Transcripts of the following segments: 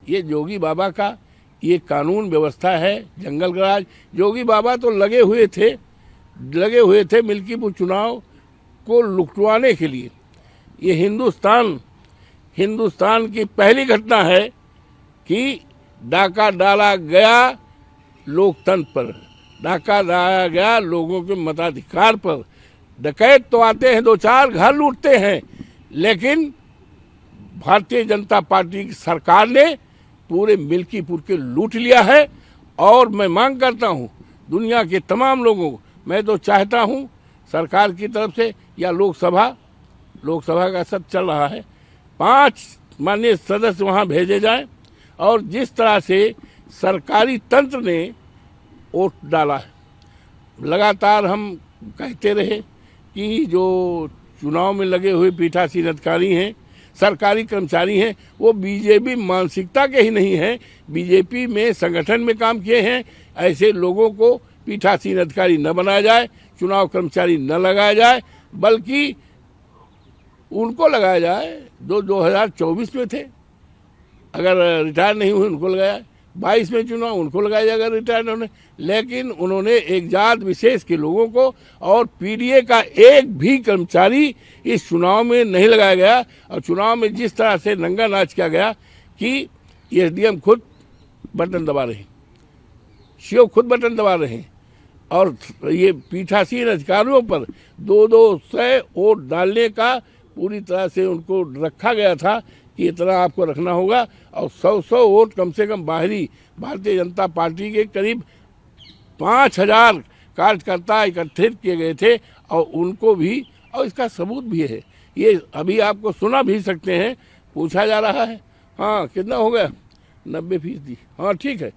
ये योगी बाबा का ये कानून व्यवस्था है, जंगल राज। योगी बाबा तो लगे हुए थे मिल्कीपुर चुनाव को लुटवाने के लिए। ये हिंदुस्तान की पहली घटना है कि डाका डाला गया लोकतंत्र पर, डाका डाला गया लोगों के मताधिकार पर। डकैत तो आते हैं, 2-4 घर लूटते हैं, लेकिन भारतीय जनता पार्टी की सरकार ने पूरे मिल्कीपुर के लूट लिया है। और मैं मांग करता हूं दुनिया के तमाम लोगों को, मैं तो चाहता हूं सरकार की तरफ से या लोकसभा का सब चल रहा है, 5 माननीय सदस्य वहां भेजे जाएं। और जिस तरह से सरकारी तंत्र ने वोट डाला है, लगातार हम कहते रहे कि जो चुनाव में लगे हुए पीठासीन अधिकारी हैं, सरकारी कर्मचारी हैं, वो बीजेपी मानसिकता के ही नहीं हैं, बीजेपी में संगठन में काम किए हैं। ऐसे लोगों को पीठासीन अधिकारी न बनाया जाए, चुनाव कर्मचारी न लगाया जाए, बल्कि उनको लगाया जाए जो 2024 में थे, अगर रिटायर नहीं हुए उनको लगाया, 22 में चुनाव उनको लगाया जाएगा रिटायर होने। लेकिन उन्होंने एक जात विशेष के लोगों को और पीडीए का एक भी कर्मचारी इस चुनाव में नहीं लगाया गया। और चुनाव में जिस तरह से नंगा नाच किया गया कि एसडीएम खुद बटन दबा रहे हैं, सीओ खुद बटन दबा रहे हैं, और ये पीठासीन अधिकारियों पर 200 वोट डालने का पूरी तरह से उनको रखा गया था कि इतना आपको रखना होगा। और 100 वोट कम से कम बाहरी भारतीय जनता पार्टी के करीब 5000 कार्यकर्ता एकत्रित किए गए थे, और उनको भी, और इसका सबूत भी है, ये अभी आपको सुना भी सकते हैं, पूछा जा रहा है। हाँ, कितना हो गया? 90%। हाँ ठीक है,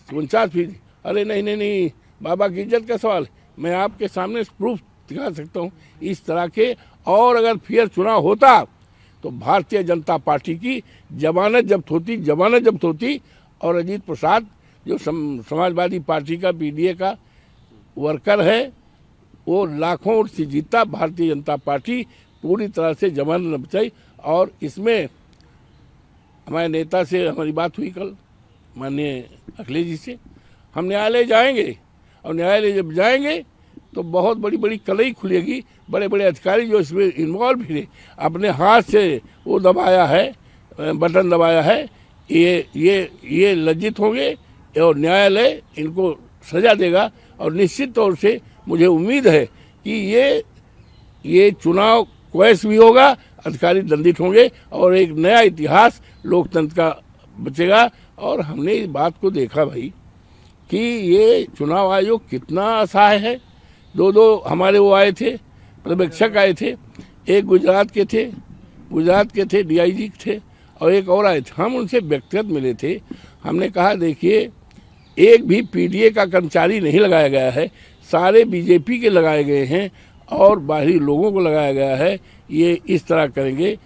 49%। अरे नहीं, बाबा की इज्जत का सवाल है, मैं आपके सामने प्रूफ दिखा सकता हूँ इस तरह के। और अगर फिर चुनाव होता तो भारतीय जनता पार्टी की जमानत जब्त होती, और अजीत प्रसाद जो समाजवादी पार्टी का पीडीए का वर्कर है, वो लाखों वोट से जीता। भारतीय जनता पार्टी पूरी तरह से जमानत न बचाई। और इसमें हमारे नेता से हमारी बात हुई कल, माननीय अखिलेश जी से। हम न्यायालय जाएंगे, और न्यायालय जब जाएंगे तो बहुत बड़ी कलई खुलेगी। बड़े अधिकारी जो इसमें इन्वॉल्व थे, अपने हाथ से वो दबाया है, बटन दबाया है, ये लज्जित होंगे, और न्यायालय इनको सजा देगा। और निश्चित तौर से मुझे उम्मीद है कि ये चुनाव क्वैश भी होगा, अधिकारी दंडित होंगे, और एक नया इतिहास लोकतंत्र का बचेगा। और हमने इस बात को देखा भाई कि ये चुनाव आयोग कितना असहाय है। 2 हमारे वो आए थे, पर्यवेक्षक आए थे, एक गुजरात के थे, डीआईजी थे, और एक और आए थे। हम उनसे व्यक्तिगत मिले थे। हमने कहा देखिए, एक भी पीडीए का कर्मचारी नहीं लगाया गया है, सारे बीजेपी के लगाए गए हैं, और बाहरी लोगों को लगाया गया है। ये इस तरह करेंगे,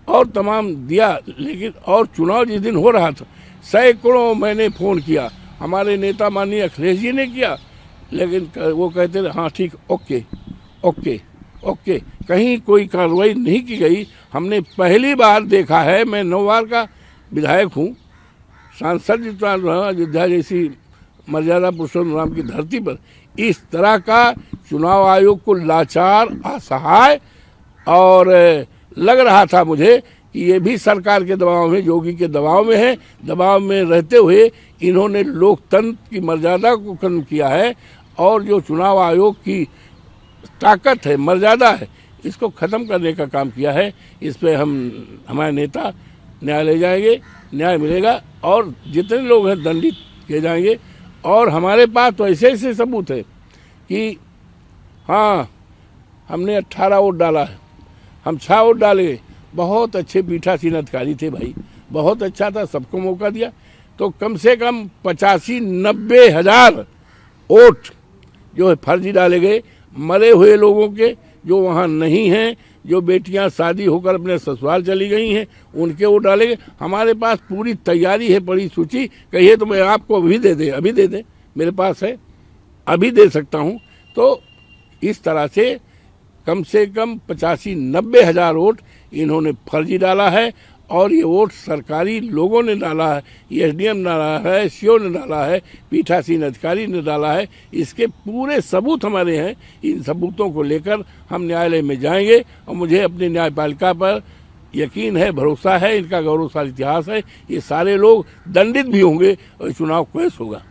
और तमाम दिया। लेकिन और चुनाव जिस दिन हो रहा था, सैकड़ों मैंने फ़ोन किया, हमारे नेता माननीय अखिलेश जी ने किया, लेकिन वो कहते थे हाँ ठीक, ओके, कहीं कोई कार्रवाई नहीं की गई। हमने पहली बार देखा है, मैं 9 बार का विधायक हूँ, सांसद जितना अयोध्या जैसी मर्यादा पुरुषोत्तम राम की धरती पर, इस तरह का चुनाव आयोग को लाचार, असहाय, और लग रहा था मुझे कि ये भी सरकार के दबाव में, योगी के दबाव में है। दबाव में रहते हुए इन्होंने लोकतंत्र की मर्यादा को खत्म किया है, और जो चुनाव आयोग की ताकत है, मर्यादा है, इसको ख़त्म करने का काम किया है। इस पर हमारे नेता न्यायालय जाएंगे, न्याय मिलेगा, और जितने लोग हैं दंडित किए जाएंगे। और हमारे पास तो ऐसे सबूत है कि हाँ, हमने 18 वोट डाला है, हम 6 वोट डाले। बहुत अच्छे पीठासीन अधिकारी थे भाई, बहुत अच्छा था, सबको मौका दिया। तो कम से कम 85-90 हज़ार वोट जो है फर्जी डाले गए, मरे हुए लोगों के, जो वहाँ नहीं हैं, जो बेटियां शादी होकर अपने ससुराल चली गई हैं, उनके वोट डाले गए। हमारे पास पूरी तैयारी है, बड़ी सूची। कहिए तो मैं आपको अभी दे दे, मेरे पास है, अभी दे सकता हूँ। तो इस तरह से कम 85-90 हज़ार वोट इन्होंने फर्जी डाला है, और ये वोट सरकारी लोगों ने डाला है, एसडीएम डाला है, सीओ ने डाला है, पीठासीन अधिकारी ने डाला है। इसके पूरे सबूत हमारे हैं। इन सबूतों को लेकर हम न्यायालय में जाएंगे और मुझे अपनी न्यायपालिका पर यकीन है, भरोसा है, इनका गौरवशाली इतिहास है। ये सारे लोग दंडित भी होंगे और चुनाव क्वैस होगा।